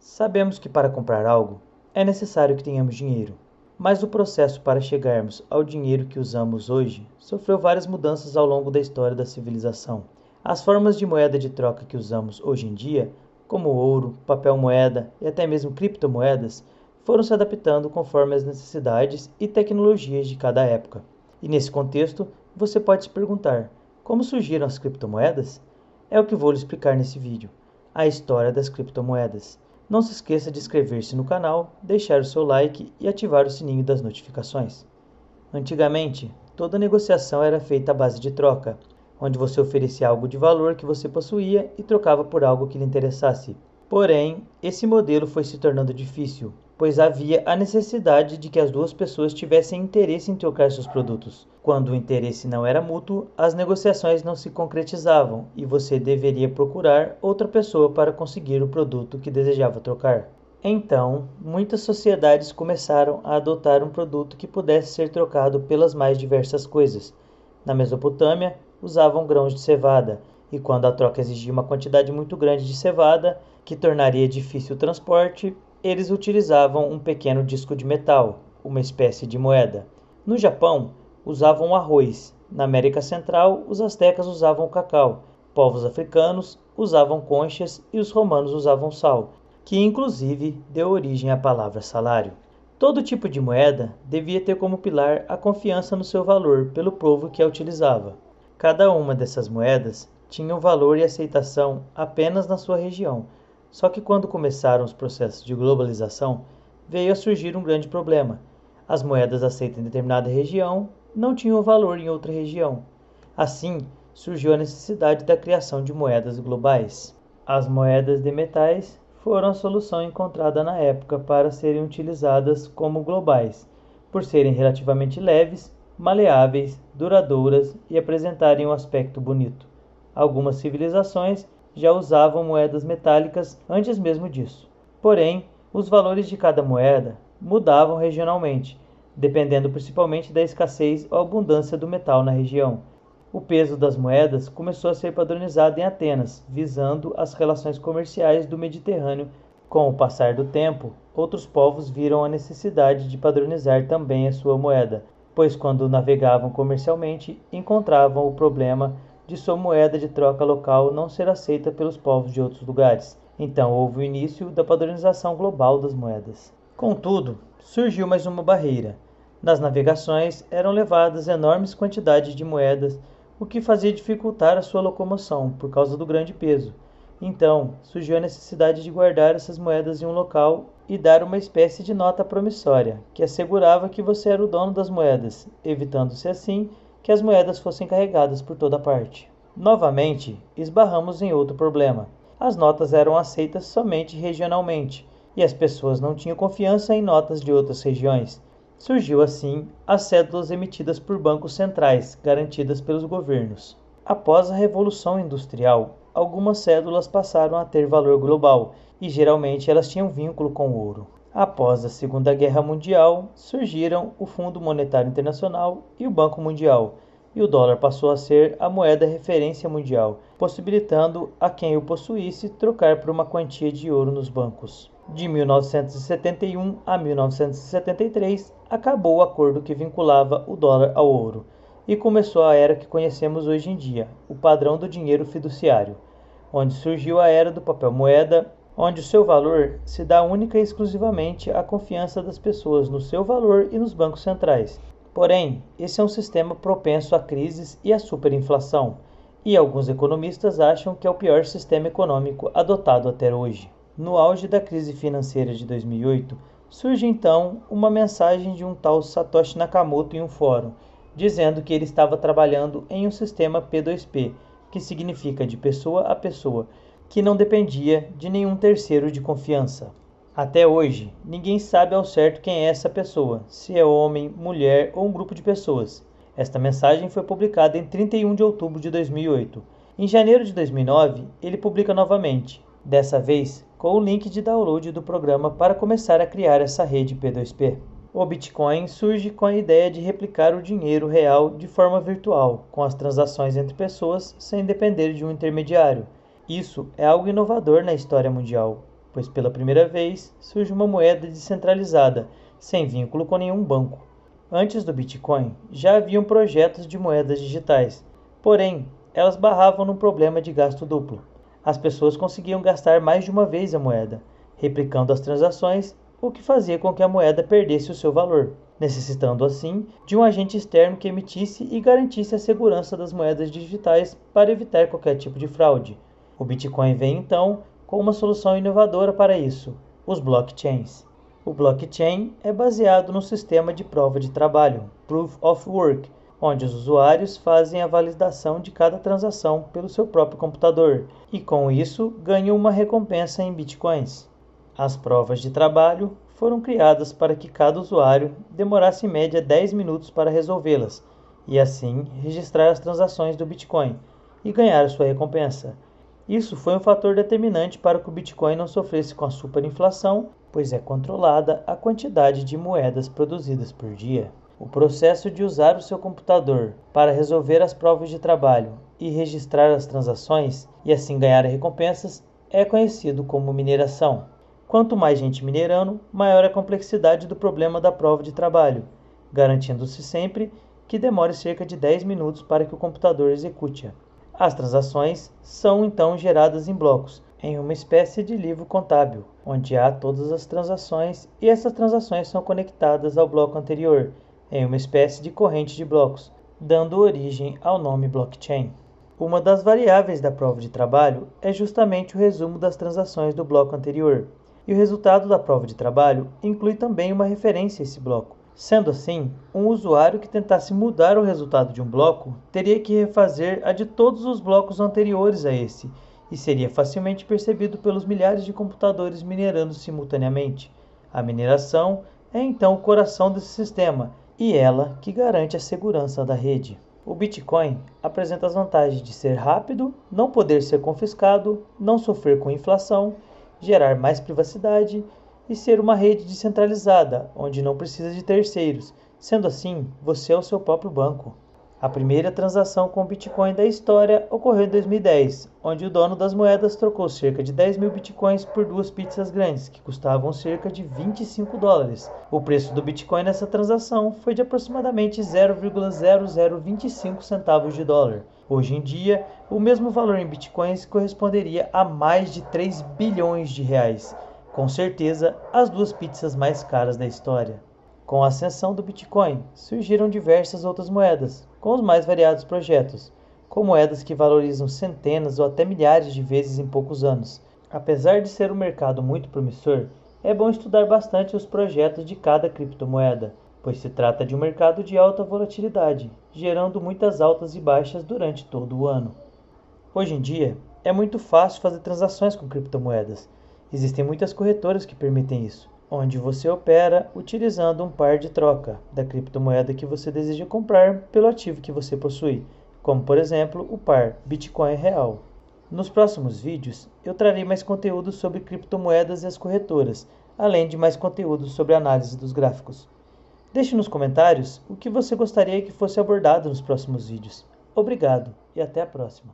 Sabemos que para comprar algo é necessário que tenhamos dinheiro, mas o processo para chegarmos ao dinheiro que usamos hoje sofreu várias mudanças ao longo da história da civilização. As formas de moeda de troca que usamos hoje em dia, como ouro, papel moeda e até mesmo criptomoedas, foram se adaptando conforme as necessidades e tecnologias de cada época. E nesse contexto, você pode se perguntar: como surgiram as criptomoedas? É o que vou lhe explicar nesse vídeo: a história das criptomoedas. Não se esqueça de inscrever-se no canal, deixar o seu like e ativar o sininho das notificações. Antigamente, toda negociação era feita à base de troca, onde você oferecia algo de valor que você possuía e trocava por algo que lhe interessasse. Porém, esse modelo foi se tornando difícil, pois havia a necessidade de que as duas pessoas tivessem interesse em trocar seus produtos. Quando o interesse não era mútuo, as negociações não se concretizavam e você deveria procurar outra pessoa para conseguir o produto que desejava trocar. Então, muitas sociedades começaram a adotar um produto que pudesse ser trocado pelas mais diversas coisas. Na Mesopotâmia, usavam grãos de cevada, e quando a troca exigia uma quantidade muito grande de cevada, que tornaria difícil o transporte, eles utilizavam um pequeno disco de metal, uma espécie de moeda. No Japão, usavam arroz. Na América Central, os astecas usavam o cacau. Povos africanos usavam conchas e os romanos usavam sal, que inclusive deu origem à palavra salário. Todo tipo de moeda devia ter como pilar a confiança no seu valor pelo povo que a utilizava. Cada uma dessas moedas tinha um valor e aceitação apenas na sua região. Só que quando começaram os processos de globalização, veio a surgir um grande problema. As moedas aceitas em determinada região não tinham valor em outra região. Assim, surgiu a necessidade da criação de moedas globais. As moedas de metais foram a solução encontrada na época para serem utilizadas como globais, por serem relativamente leves, maleáveis, duradouras e apresentarem um aspecto bonito. Algumas civilizações já usavam moedas metálicas antes mesmo disso. Porém, os valores de cada moeda mudavam regionalmente, dependendo principalmente da escassez ou abundância do metal na região. O peso das moedas começou a ser padronizado em Atenas, visando as relações comerciais do Mediterrâneo. Com o passar do tempo, outros povos viram a necessidade de padronizar também a sua moeda, pois quando navegavam comercialmente, encontravam o problema de sua moeda de troca local não ser aceita pelos povos de outros lugares. Então houve o início da padronização global das moedas. Contudo, surgiu mais uma barreira. Nas navegações eram levadas enormes quantidades de moedas, o que fazia dificultar a sua locomoção por causa do grande peso. Então, surgiu a necessidade de guardar essas moedas em um local e dar uma espécie de nota promissória, que assegurava que você era o dono das moedas, evitando-se assim que as moedas fossem carregadas por toda parte. Novamente, esbarramos em outro problema. As notas eram aceitas somente regionalmente, e as pessoas não tinham confiança em notas de outras regiões. Surgiu assim as cédulas emitidas por bancos centrais, garantidas pelos governos. Após a Revolução Industrial, algumas cédulas passaram a ter valor global, e geralmente elas tinham vínculo com o ouro. Após a Segunda Guerra Mundial, surgiram o Fundo Monetário Internacional e o Banco Mundial, e o dólar passou a ser a moeda referência mundial, possibilitando a quem o possuísse trocar por uma quantia de ouro nos bancos. De 1971 a 1973, acabou o acordo que vinculava o dólar ao ouro, e começou a era que conhecemos hoje em dia, o padrão do dinheiro fiduciário, onde surgiu a era do papel moeda, onde o seu valor se dá única e exclusivamente à confiança das pessoas no seu valor e nos bancos centrais. Porém, esse é um sistema propenso a crises e à superinflação, e alguns economistas acham que é o pior sistema econômico adotado até hoje. No auge da crise financeira de 2008, surge então uma mensagem de um tal Satoshi Nakamoto em um fórum, dizendo que ele estava trabalhando em um sistema P2P, que significa de pessoa a pessoa, que não dependia de nenhum terceiro de confiança. Até hoje, ninguém sabe ao certo quem é essa pessoa, se é homem, mulher ou um grupo de pessoas. Esta mensagem foi publicada em 31 de outubro de 2008. Em janeiro de 2009, ele publica novamente, dessa vez com o link de download do programa para começar a criar essa rede P2P. O Bitcoin surge com a ideia de replicar o dinheiro real de forma virtual, com as transações entre pessoas sem depender de um intermediário. Isso é algo inovador na história mundial, pois pela primeira vez surge uma moeda descentralizada, sem vínculo com nenhum banco. Antes do Bitcoin, já haviam projetos de moedas digitais, porém, elas barravam no problema de gasto duplo. As pessoas conseguiam gastar mais de uma vez a moeda, replicando as transações, o que fazia com que a moeda perdesse o seu valor, necessitando assim de um agente externo que emitisse e garantisse a segurança das moedas digitais para evitar qualquer tipo de fraude. O Bitcoin vem então com uma solução inovadora para isso: os blockchains. O blockchain é baseado no sistema de prova de trabalho, Proof of Work, onde os usuários fazem a validação de cada transação pelo seu próprio computador e, com isso, ganham uma recompensa em bitcoins. As provas de trabalho foram criadas para que cada usuário demorasse em média 10 minutos para resolvê-las e, assim, registrar as transações do Bitcoin e ganhar sua recompensa. Isso foi um fator determinante para que o Bitcoin não sofresse com a superinflação, pois é controlada a quantidade de moedas produzidas por dia. O processo de usar o seu computador para resolver as provas de trabalho e registrar as transações e assim ganhar recompensas é conhecido como mineração. Quanto mais gente minerando, maior a complexidade do problema da prova de trabalho, garantindo-se sempre que demore cerca de 10 minutos para que o computador execute-a. As transações são então geradas em blocos, em uma espécie de livro contábil, onde há todas as transações e essas transações são conectadas ao bloco anterior, em uma espécie de corrente de blocos, dando origem ao nome blockchain. Uma das variáveis da prova de trabalho é justamente o resumo das transações do bloco anterior, e o resultado da prova de trabalho inclui também uma referência a esse bloco. Sendo assim, um usuário que tentasse mudar o resultado de um bloco teria que refazer a de todos os blocos anteriores a esse, e seria facilmente percebido pelos milhares de computadores minerando simultaneamente. A mineração é então o coração desse sistema, e ela que garante a segurança da rede. O Bitcoin apresenta as vantagens de ser rápido, não poder ser confiscado, não sofrer com inflação, gerar mais privacidade e ser uma rede descentralizada, onde não precisa de terceiros. Sendo assim, você é o seu próprio banco. A primeira transação com Bitcoin da história ocorreu em 2010, onde o dono das moedas trocou cerca de 10 mil Bitcoins por 2 pizzas grandes, que custavam cerca de $25. O preço do Bitcoin nessa transação foi de aproximadamente 0,0025 centavos de dólar. Hoje em dia, o mesmo valor em Bitcoins corresponderia a mais de 3 bilhões de reais. Com certeza, as 2 pizzas mais caras da história. Com a ascensão do Bitcoin, surgiram diversas outras moedas, com os mais variados projetos, com moedas que valorizam centenas ou até milhares de vezes em poucos anos. Apesar de ser um mercado muito promissor, é bom estudar bastante os projetos de cada criptomoeda, pois se trata de um mercado de alta volatilidade, gerando muitas altas e baixas durante todo o ano. Hoje em dia, é muito fácil fazer transações com criptomoedas. Existem muitas corretoras que permitem isso, onde você opera utilizando um par de troca da criptomoeda que você deseja comprar pelo ativo que você possui, como por exemplo o par Bitcoin real. Nos próximos vídeos eu trarei mais conteúdo sobre criptomoedas e as corretoras, além de mais conteúdo sobre análise dos gráficos. Deixe nos comentários o que você gostaria que fosse abordado nos próximos vídeos. Obrigado e até a próxima.